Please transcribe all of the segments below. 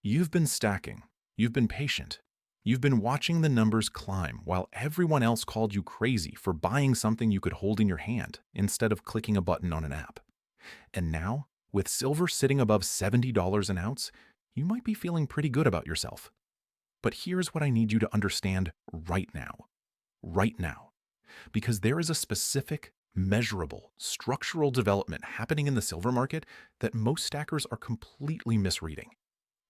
You've been stacking. You've been patient. You've been watching the numbers climb while everyone else called you crazy for buying something you could hold in your hand instead of clicking a button on an app. And now, with silver sitting above $70 an ounce, you might be feeling pretty good about yourself. But here's what I need you to understand right now. Right now. Because there is a specific, measurable, structural development happening in the silver market that most stackers are completely misreading.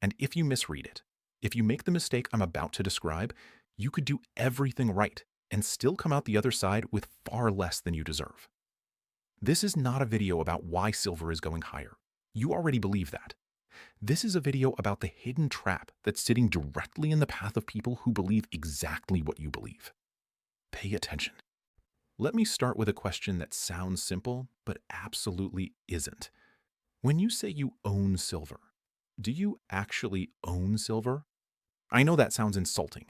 And if you misread it, if you make the mistake I'm about to describe, you could do everything right and still come out the other side with far less than you deserve. This is not a video about why silver is going higher. You already believe that. This is a video about the hidden trap that's sitting directly in the path of people who believe exactly what you believe. Pay attention. Let me start with a question that sounds simple, but absolutely isn't. When you say you own silver, do you actually own silver? I know that sounds insulting.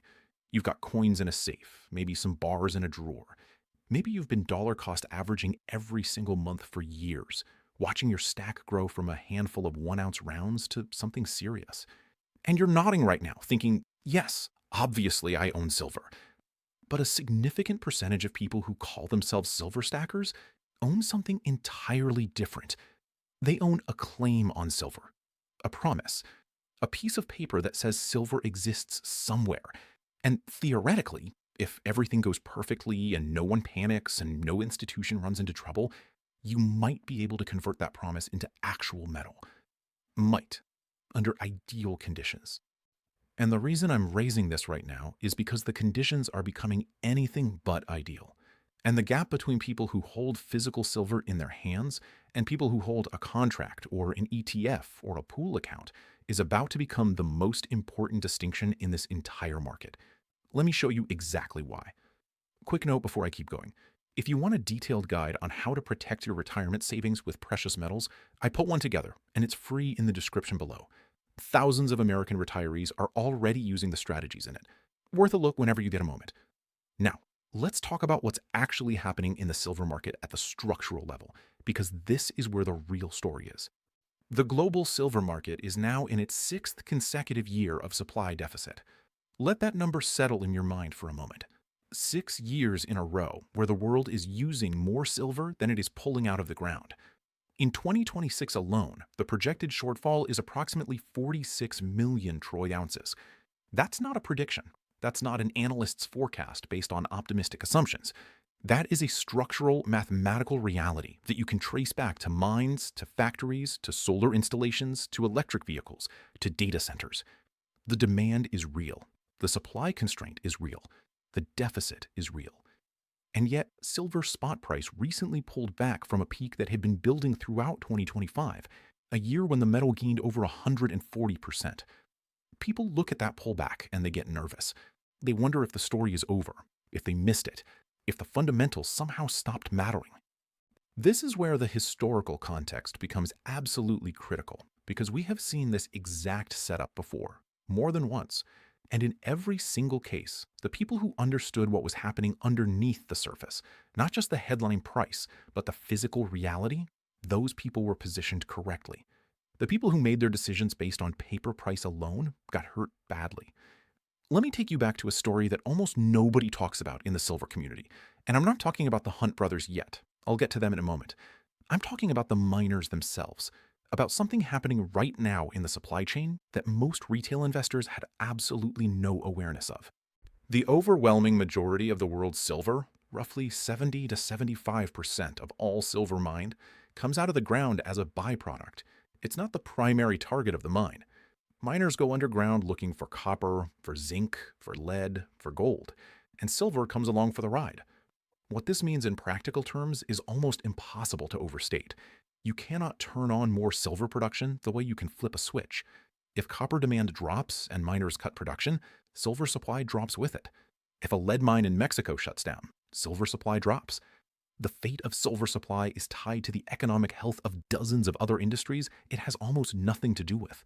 You've got coins in a safe, maybe some bars in a drawer. Maybe you've been dollar cost averaging every single month for years, watching your stack grow from a handful of 1 ounce rounds to something serious. And you're nodding right now, thinking, yes, obviously I own silver. But a significant percentage of people who call themselves silver stackers own something entirely different. They own a claim on silver, a promise, a piece of paper that says silver exists somewhere. And theoretically, if everything goes perfectly and no one panics and no institution runs into trouble, you might be able to convert that promise into actual metal. Might, under ideal conditions. And the reason I'm raising this right now is because the conditions are becoming anything but ideal. And the gap between people who hold physical silver in their hands and people who hold a contract or an ETF or a pool account is about to become the most important distinction in this entire market. Let me show you exactly why. Quick note before I keep going. If you want a detailed guide on how to protect your retirement savings with precious metals, I put one together, and it's free in the description below. Thousands of American retirees are already using the strategies in it. Worth a look whenever you get a moment. Now, let's talk about what's actually happening in the silver market at the structural level, because this is where the real story is. The global silver market is now in its 6th consecutive year of supply deficit. Let that number settle in your mind for a moment. 6 years in a row where the world is using more silver than it is pulling out of the ground. In 2026 alone, the projected shortfall is approximately 46 million troy ounces. That's not a prediction. That's not an analyst's forecast based on optimistic assumptions. That is a structural, mathematical reality that you can trace back to mines, to factories, to solar installations, to electric vehicles, to data centers. The demand is real. The supply constraint is real. The deficit is real. And yet, silver spot price recently pulled back from a peak that had been building throughout 2025, a year when the metal gained over 140%. People look at that pullback and they get nervous. They wonder if the story is over, if they missed it, if the fundamentals somehow stopped mattering. This is where the historical context becomes absolutely critical, because we have seen this exact setup before, more than once. And in every single case, the people who understood what was happening underneath the surface, not just the headline price, but the physical reality, those people were positioned correctly. The people who made their decisions based on paper price alone got hurt badly. Let me take you back to a story that almost nobody talks about in the silver community. And I'm not talking about the Hunt brothers yet. I'll get to them in a moment. I'm talking about the miners themselves. About something happening right now in the supply chain that most retail investors had absolutely no awareness of. The overwhelming majority of the world's silver, roughly 70 to 75% of all silver mined, comes out of the ground as a byproduct. It's not the primary target of the mine. Miners go underground looking for copper, for zinc, for lead, for gold, and silver comes along for the ride. What this means in practical terms is almost impossible to overstate. You cannot turn on more silver production the way you can flip a switch. If copper demand drops and miners cut production, silver supply drops with it. If a lead mine in Mexico shuts down, silver supply drops. The fate of silver supply is tied to the economic health of dozens of other industries it has almost nothing to do with.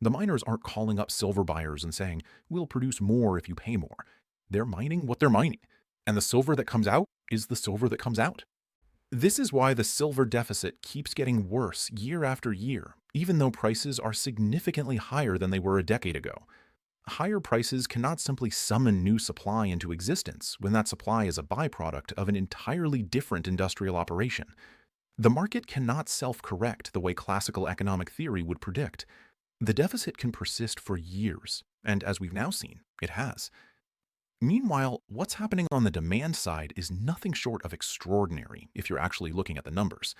The miners aren't calling up silver buyers and saying, "We'll produce more if you pay more." They're mining what they're mining, and the silver that comes out is the silver that comes out. This is why the silver deficit keeps getting worse year after year, even though prices are significantly higher than they were a decade ago. Higher prices cannot simply summon new supply into existence when that supply is a byproduct of an entirely different industrial operation. The market cannot self-correct the way classical economic theory would predict. The deficit can persist for years, and as we've now seen, it has. Meanwhile, what's happening on the demand side is nothing short of extraordinary if you're actually looking at the numbers.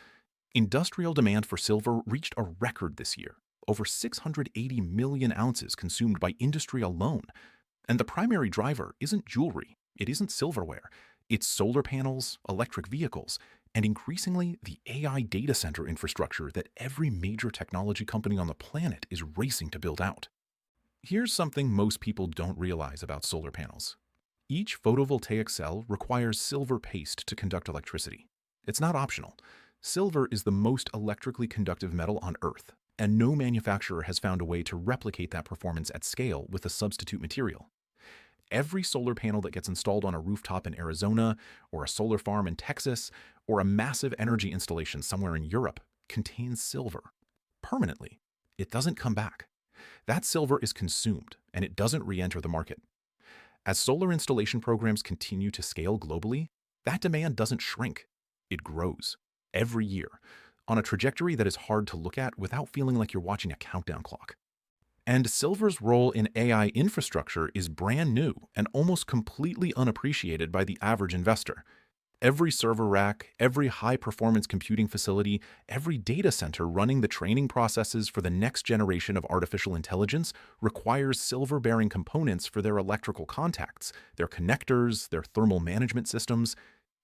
Industrial demand for silver reached a record this year, over 680 million ounces consumed by industry alone. And the primary driver isn't jewelry, it isn't silverware, it's solar panels, electric vehicles, and increasingly the AI data center infrastructure that every major technology company on the planet is racing to build out. Here's something most people don't realize about solar panels. Each photovoltaic cell requires silver paste to conduct electricity. It's not optional. Silver is the most electrically conductive metal on Earth, and no manufacturer has found a way to replicate that performance at scale with a substitute material. Every solar panel that gets installed on a rooftop in Arizona, or a solar farm in Texas, or a massive energy installation somewhere in Europe contains silver. Permanently. It doesn't come back. That silver is consumed, and it doesn't re-enter the market. As solar installation programs continue to scale globally, that demand doesn't shrink. It grows, every year, on a trajectory that is hard to look at without feeling like you're watching a countdown clock. And silver's role in AI infrastructure is brand new and almost completely unappreciated by the average investor. Every server rack, every high-performance computing facility, every data center running the training processes for the next generation of artificial intelligence requires silver-bearing components for their electrical contacts, their connectors, their thermal management systems.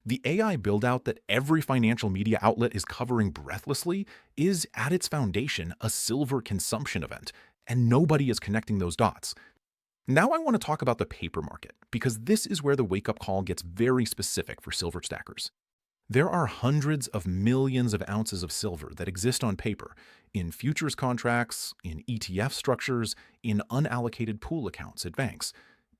The AI build-out that every financial media outlet is covering breathlessly is, at its foundation, a silver consumption event, and nobody is connecting those dots. Now I want to talk about the paper market, because this is where the wake-up call gets very specific for silver stackers. There are hundreds of millions of ounces of silver that exist on paper, in futures contracts, in ETF structures, in unallocated pool accounts at banks.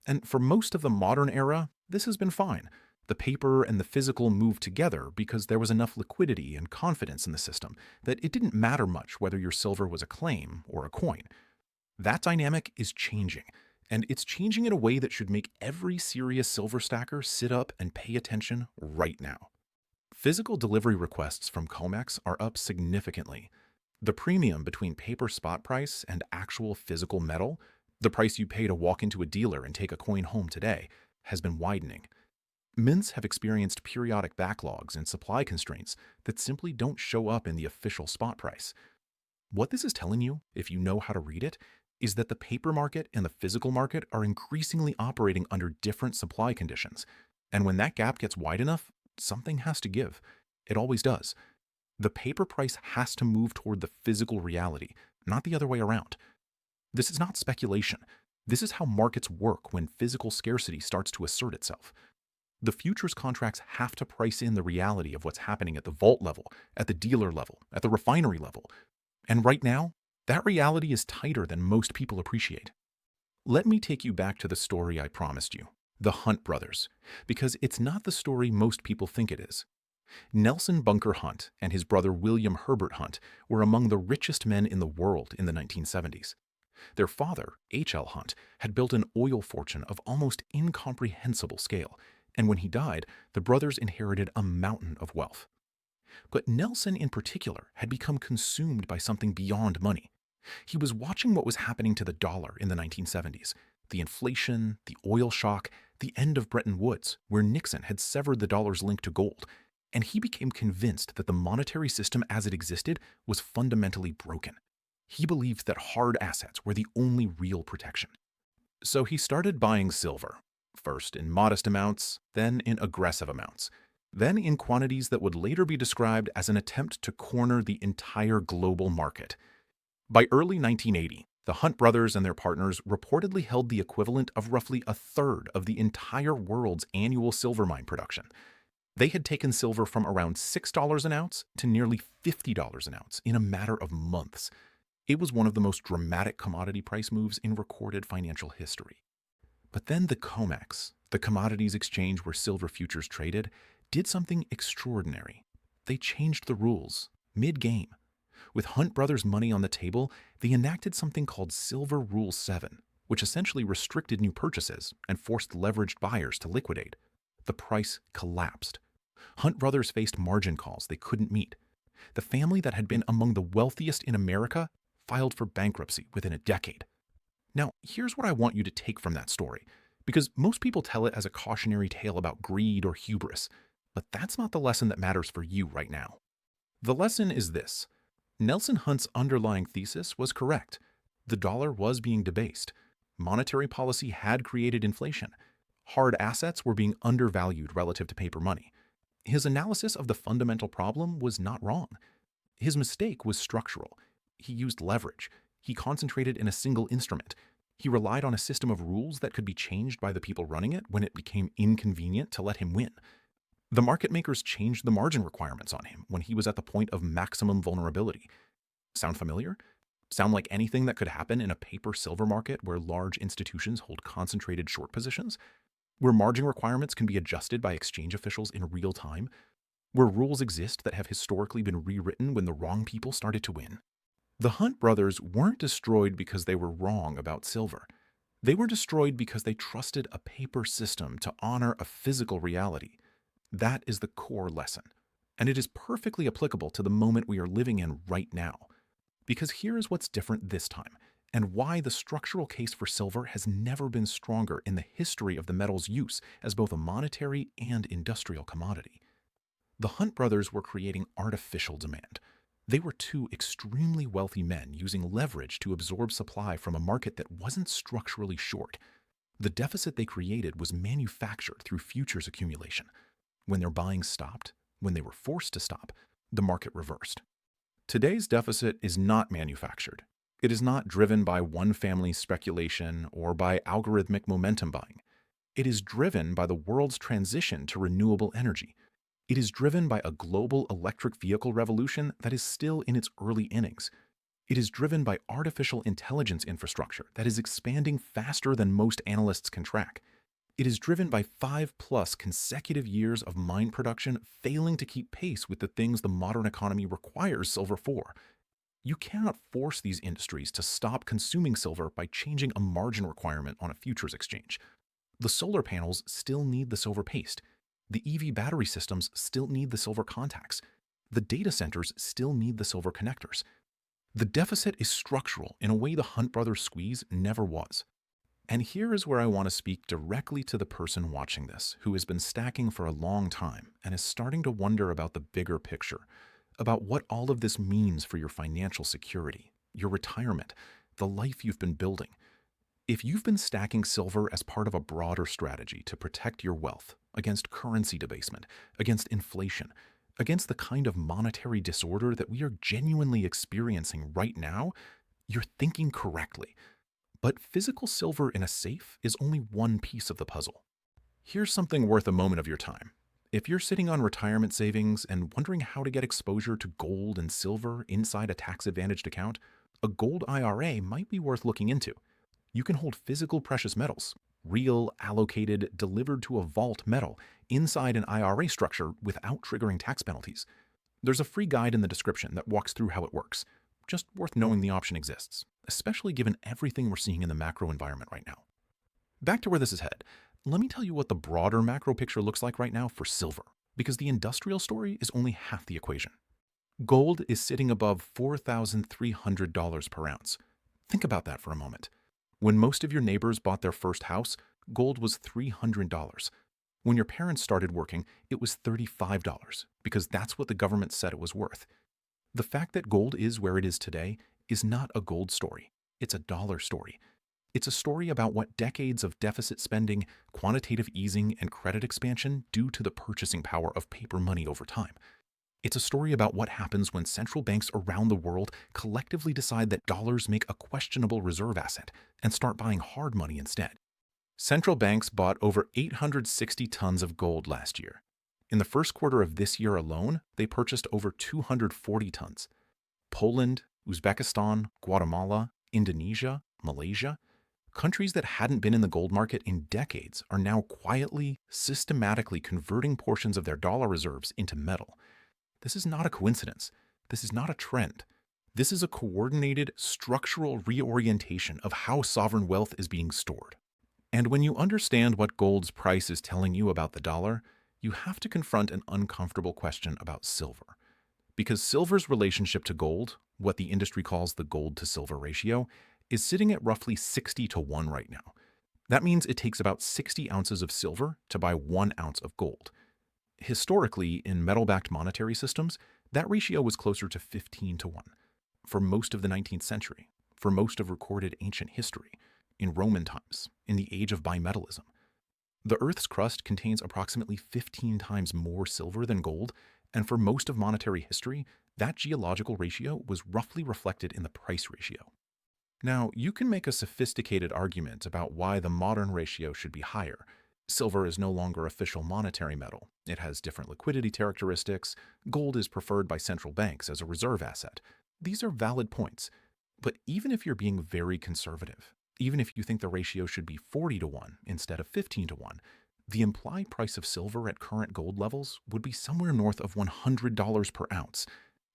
And for most of the modern era, this has been fine. The paper and the physical moved together because there was enough liquidity and confidence in the system that it didn't matter much whether your silver was a claim or a coin. That dynamic is changing. And it's changing in a way that should make every serious silver stacker sit up and pay attention right now. Physical delivery requests from COMEX are up significantly. The premium between paper spot price and actual physical metal, the price you pay to walk into a dealer and take a coin home today, has been widening. Mints have experienced periodic backlogs and supply constraints that simply don't show up in the official spot price. What this is telling you, if you know how to read it, is that the paper market and the physical market are increasingly operating under different supply conditions. And when that gap gets wide enough, something has to give. It always does. The paper price has to move toward the physical reality, not the other way around. This is not speculation. This is how markets work when physical scarcity starts to assert itself. The futures contracts have to price in the reality of what's happening at the vault level, at the dealer level, at the refinery level. And right now, that reality is tighter than most people appreciate. Let me take you back to the story I promised you, the Hunt brothers, because it's not the story most people think it is. Nelson Bunker Hunt and his brother William Herbert Hunt were among the richest men in the world in the 1970s. Their father, H.L. Hunt, had built an oil fortune of almost incomprehensible scale, and when he died, the brothers inherited a mountain of wealth. But Nelson in particular had become consumed by something beyond money. He was watching what was happening to the dollar in the 1970s, the inflation, the oil shock, the end of Bretton Woods, where Nixon had severed the dollar's link to gold, and he became convinced that the monetary system as it existed was fundamentally broken. He believed that hard assets were the only real protection. So he started buying silver, first in modest amounts, then in aggressive amounts, then in quantities that would later be described as an attempt to corner the entire global market. By early 1980, the Hunt brothers and their partners reportedly held the equivalent of roughly a third of the entire world's annual silver mine production. They had taken silver from around $6 an ounce to nearly $50 an ounce in a matter of months. It was one of the most dramatic commodity price moves in recorded financial history. But then the COMEX, the commodities exchange where silver futures traded, did something extraordinary. They changed the rules mid-game. With Hunt Brothers money on the table, they enacted something called Silver Rule 7, which essentially restricted new purchases and forced leveraged buyers to liquidate. The price collapsed. Hunt Brothers faced margin calls they couldn't meet. The family that had been among the wealthiest in America filed for bankruptcy within a decade. Now, here's what I want you to take from that story, because most people tell it as a cautionary tale about greed or hubris, but that's not the lesson that matters for you right now. The lesson is this. Nelson Hunt's underlying thesis was correct. The dollar was being debased. Monetary policy had created inflation. Hard assets were being undervalued relative to paper money. His analysis of the fundamental problem was not wrong. His mistake was structural. He used leverage. He concentrated in a single instrument. He relied on a system of rules that could be changed by the people running it when it became inconvenient to let him win. The market makers changed the margin requirements on him when he was at the point of maximum vulnerability. Sound familiar? Sound like anything that could happen in a paper-silver market where large institutions hold concentrated short positions? Where margin requirements can be adjusted by exchange officials in real time? Where rules exist that have historically been rewritten when the wrong people started to win? The Hunt brothers weren't destroyed because they were wrong about silver. They were destroyed because they trusted a paper system to honor a physical reality. That is the core lesson, and it is perfectly applicable to the moment we are living in right now. Because here is what's different this time, and why the structural case for silver has never been stronger in the history of the metal's use as both a monetary and industrial commodity. The Hunt brothers were creating artificial demand. They were two extremely wealthy men using leverage to absorb supply from a market that wasn't structurally short. The deficit they created was manufactured through futures accumulation. When their buying stopped, when they were forced to stop, the market reversed. Today's deficit is not manufactured. It is not driven by one family's speculation or by algorithmic momentum buying. It is driven by the world's transition to renewable energy. It is driven by a global electric vehicle revolution that is still in its early innings. It is driven by artificial intelligence infrastructure that is expanding faster than most analysts can track. It is driven by 5+ consecutive years of mine production failing to keep pace with the things the modern economy requires silver for. You cannot force these industries to stop consuming silver by changing a margin requirement on a futures exchange. The solar panels still need the silver paste. The EV battery systems still need the silver contacts. The data centers still need the silver connectors. The deficit is structural in a way the Hunt brothers squeeze never was. And here is where I want to speak directly to the person watching this, who has been stacking for a long time and is starting to wonder about the bigger picture, about what all of this means for your financial security, your retirement, the life you've been building. If you've been stacking silver as part of a broader strategy to protect your wealth against currency debasement, against inflation, against the kind of monetary disorder that we are genuinely experiencing right now, you're thinking correctly. But physical silver in a safe is only one piece of the puzzle. Here's something worth a moment of your time. If you're sitting on retirement savings and wondering how to get exposure to gold and silver inside a tax-advantaged account, a gold IRA might be worth looking into. You can hold physical precious metals, real, allocated, delivered to a vault metal, inside an IRA structure without triggering tax penalties. There's a free guide in the description that walks through how it works. Just worth knowing the option exists, especially given everything we're seeing in the macro environment right now. Back to where this is headed, let me tell you what the broader macro picture looks like right now for silver, because the industrial story is only half the equation. Gold is sitting above $4,300 per ounce. Think about that for a moment. When most of your neighbors bought their first house, gold was $300. When your parents started working, it was $35, because that's what the government said it was worth. The fact that gold is where it is today is not a gold story. It's a dollar story. It's a story about what decades of deficit spending, quantitative easing, and credit expansion do to the purchasing power of paper money over time. It's a story about what happens when central banks around the world collectively decide that dollars make a questionable reserve asset and start buying hard money instead. Central banks bought over 860 tons of gold last year. In the first quarter of this year alone, they purchased over 240 tons. Poland, Uzbekistan, Guatemala, Indonesia, Malaysia, countries that hadn't been in the gold market in decades are now quietly, systematically converting portions of their dollar reserves into metal. This is not a coincidence. This is not a trend. This is a coordinated, structural reorientation of how sovereign wealth is being stored. And when you understand what gold's price is telling you about the dollar, you have to confront an uncomfortable question about silver. Because silver's relationship to gold, what the industry calls the gold to silver ratio, is sitting at roughly 60 to 1 right now. That means it takes about 60 ounces of silver to buy 1 ounce of gold. Historically, in metal-backed monetary systems, that ratio was closer to 15 to 1. For most of the 19th century, for most of recorded ancient history, in Roman times, in the age of bimetallism. The Earth's crust contains approximately 15 times more silver than gold, and for most of monetary history, that geological ratio was roughly reflected in the price ratio. Now, you can make a sophisticated argument about why the modern ratio should be higher. Silver is no longer official monetary metal. It has different liquidity characteristics. Gold is preferred by central banks as a reserve asset. These are valid points. But even if you're being very conservative, even if you think the ratio should be 40 to 1 instead of 15 to 1, the implied price of silver at current gold levels would be somewhere north of $100 per ounce.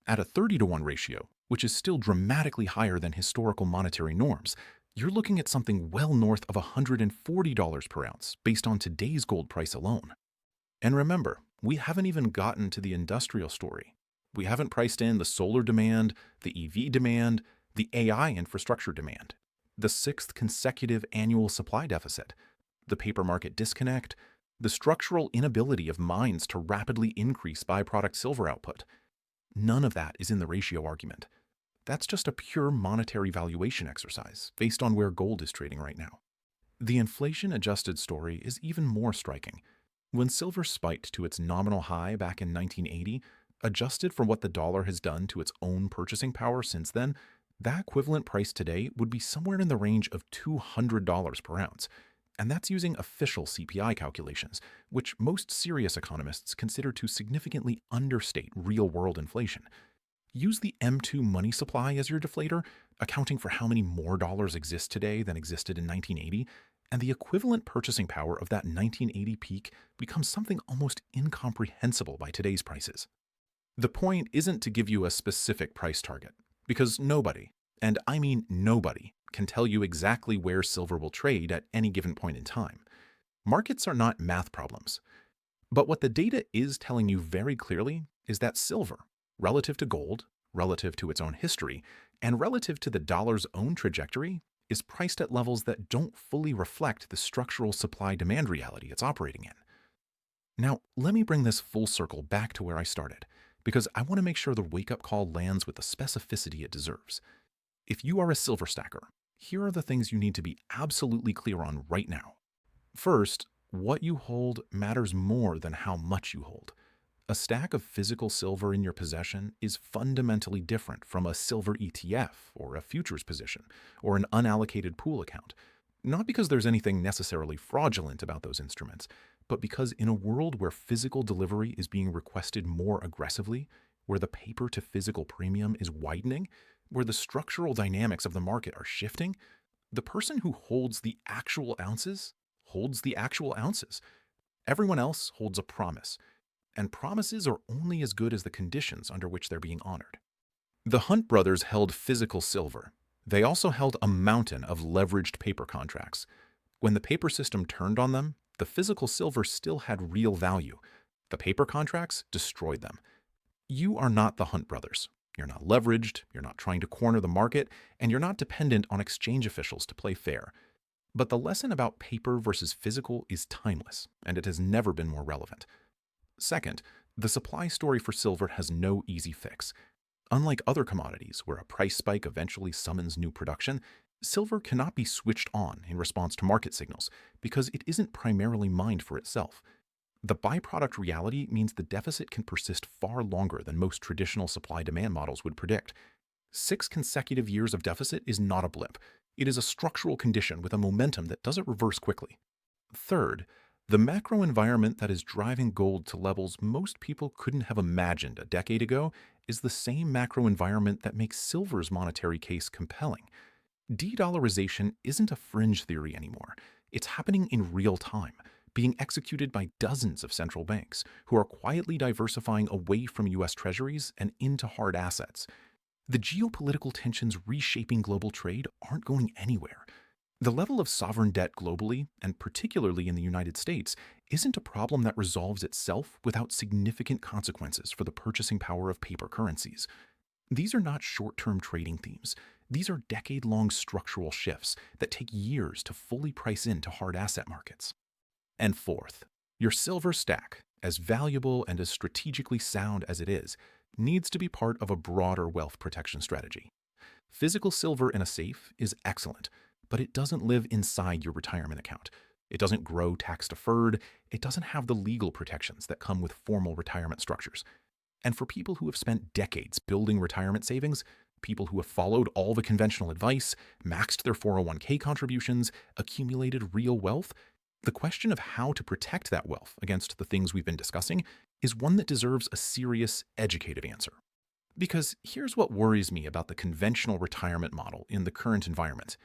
At a 30 to 1 ratio, which is still dramatically higher than historical monetary norms, you're looking at something well north of $140 per ounce based on today's gold price alone. And remember, we haven't even gotten to the industrial story. We haven't priced in the solar demand, the EV demand, the AI infrastructure demand, the 6th consecutive annual supply deficit, the paper market disconnect, the structural inability of mines to rapidly increase byproduct silver output. None of that is in the ratio argument. That's just a pure monetary valuation exercise based on where gold is trading right now. The inflation-adjusted story is even more striking. When silver spiked to its nominal high back in 1980, adjusted for what the dollar has done to its own purchasing power since then, that equivalent price today would be somewhere in the range of $200 per ounce. And that's using official CPI calculations, which most serious economists consider to significantly understate real-world inflation. Use the M2 money supply as your deflator, accounting for how many more dollars exist today than existed in 1980, and the equivalent purchasing power of that 1980 peak becomes something almost incomprehensible by today's prices. The point isn't to give you a specific price target, because nobody, and I mean nobody, can tell you exactly where silver will trade at any given point in time. Markets are not math problems. But what the data is telling you very clearly is that silver, relative to gold, relative to its own history, and relative to the dollar's own trajectory, is priced at levels that don't fully reflect the structural supply-demand reality it's operating in. Now, let me bring this full circle back to where I started, because I want to make sure the wake-up call lands with the specificity it deserves. If you are a silver stacker, here are the things you need to be absolutely clear on right now. First, what you hold matters more than how much you hold. A stack of physical silver in your possession is fundamentally different from a silver ETF or a futures position or an unallocated pool account. Not because there's anything necessarily fraudulent about those instruments, but because in a world where physical delivery is being requested more aggressively, where the paper to physical premium is widening, where the structural dynamics of the market are shifting, the person who holds the actual ounces holds the actual ounces. Everyone else holds a promise, and promises are only as good as the conditions under which they're being honored. The Hunt brothers held physical silver. They also held a mountain of leveraged paper contracts. When the paper system turned on them, the physical silver still had real value. The paper contracts destroyed them. You are not the Hunt brothers. You're not leveraged, you're not trying to corner the market, and you're not dependent on exchange officials to play fair. But the lesson about paper versus physical is timeless, and it has never been more relevant. Second, the supply story for silver has no easy fix. Unlike other commodities, where a price spike eventually summons new production, silver cannot be switched on in response to market signals because it isn't primarily mined for itself. The byproduct reality means the deficit can persist far longer than most traditional supply-demand models would predict. 6 consecutive years of deficit is not a blip. It is a structural condition with a momentum that doesn't reverse quickly. Third, the macro environment that is driving gold to levels most people couldn't have imagined a decade ago is the same macro environment that makes silver's monetary case compelling. De-dollarization isn't a fringe theory anymore. It's happening in real time. being executed by dozens of central banks who are quietly diversifying away from US Treasuries and into hard assets. The geopolitical tensions reshaping global trade aren't going anywhere. The level of sovereign debt globally, and particularly in the United States, isn't a problem that resolves itself without significant consequences for the purchasing power of paper currencies. These are not short-term trading themes. These are decade-long structural shifts that take years to fully price into hard asset markets. And fourth, your silver stack, as valuable and as strategically sound as it is, needs to be part of a broader wealth protection strategy. Physical silver in a safe is excellent, but it doesn't live inside your retirement account. It doesn't grow tax-deferred. It doesn't have the legal protections that come with formal retirement structures. And for people who have spent decades building retirement savings, people who have followed all the conventional advice, maxed their 401k contributions, accumulated real wealth, the question of how to protect that wealth against the things we've been discussing is one that deserves a serious, educated answer. Because here's what worries me about the conventional retirement model in the current environment.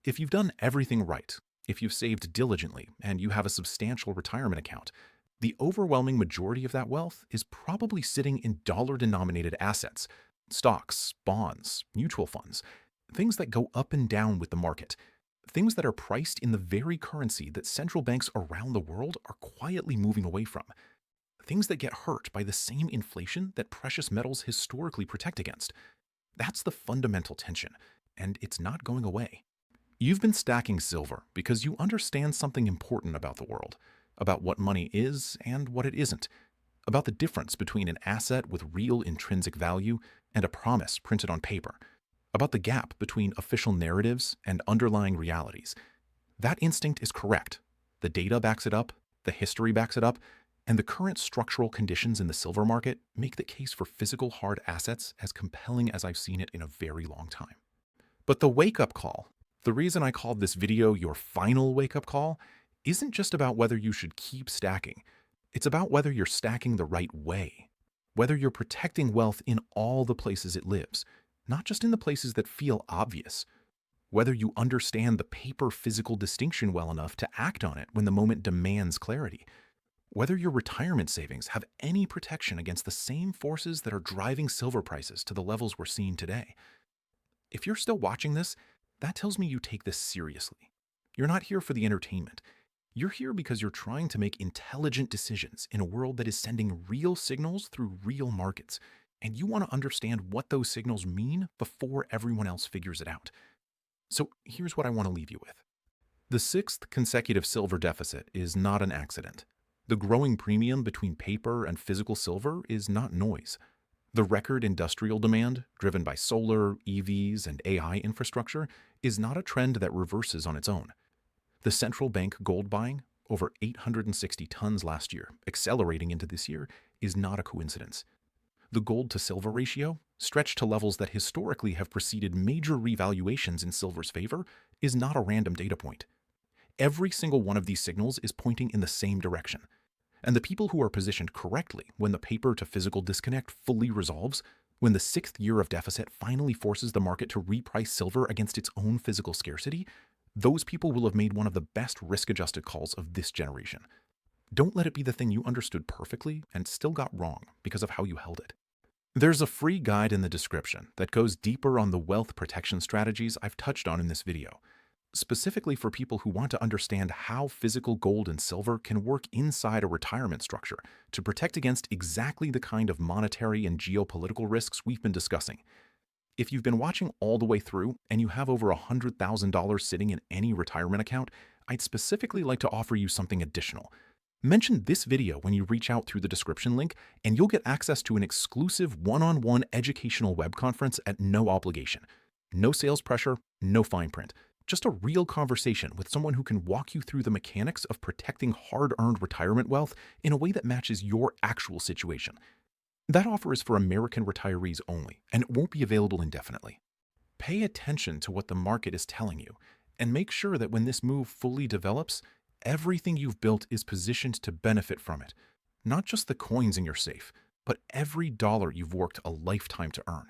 If you've done everything right, if you've saved diligently, and you have a substantial retirement account, the overwhelming majority of that wealth is probably sitting in dollar-denominated assets, stocks, bonds, mutual funds, things that go up and down with the market, things that are priced in the very currency that central banks around the world are quietly moving away from, things that get hurt by the same inflation that precious metals historically protect against. That's the fundamental tension, and it's not going away. You've been stacking silver because you understand something important about the world, about what money is and what it isn't, about the difference between an asset with real intrinsic value and a promise printed on paper, about the gap between official narratives and underlying realities. That instinct is correct. The data backs it up, the history backs it up, and the current structural conditions in the silver market make the case for physical hard assets as compelling as I've seen it in a very long time. But the wake-up call, the reason I called this video your final wake-up call, isn't just about whether you should keep stacking. It's about whether you're stacking the right way, whether you're protecting wealth in all the places it lives, not just in the places that feel obvious, whether you understand the paper-physical distinction well enough to act on it when the moment demands clarity, whether your retirement savings have any protection against the same forces that are driving silver prices to the levels we're seeing today. If you're still watching this, that tells me you take this seriously. You're not here for the entertainment. You're here because you're trying to make intelligent decisions in a world that is sending real signals through real markets, and you want to understand what those signals mean before everyone else figures it out. So here's what I want to leave you with. The sixth consecutive silver deficit is not an accident. The growing premium between paper and physical silver is not noise. The record industrial demand, driven by solar, EVs, and AI infrastructure, is not a trend that reverses on its own. The central bank gold buying, over 860 tons last year, accelerating into this year, is not a coincidence. The gold-to-silver ratio, stretched to levels that historically have preceded major revaluations in silver's favor, is not a random data point. Every single one of these signals is pointing in the same direction. And the people who are positioned correctly when the paper-to-physical disconnect fully resolves, when the sixth year of deficit finally forces the market to reprice silver against its own physical scarcity, those people will have made one of the best risk-adjusted calls of this generation. Don't let it be the thing you understood perfectly and still got wrong because of how you held it. There's a free guide in the description that goes deeper on the wealth protection strategies I've touched on in this video, specifically for people who want to understand how physical gold and silver can work inside a retirement structure to protect against exactly the kind of monetary and geopolitical risks we've been discussing. If you've been watching all the way through and you have over $100,000 sitting in any retirement account, I'd specifically like to offer you something additional. Mention this video when you reach out through the description link, and you'll get access to an exclusive one-on-one educational web conference at no obligation. No sales pressure, no fine print. Just a real conversation with someone who can walk you through the mechanics of protecting hard-earned retirement wealth in a way that matches your actual situation. That offer is for American retirees only, and it won't be available indefinitely. Pay attention to what the market is telling you, and make sure that when this move fully develops, everything you've built is positioned to benefit from it. Not just the coins in your safe, but every dollar you've worked a lifetime to earn.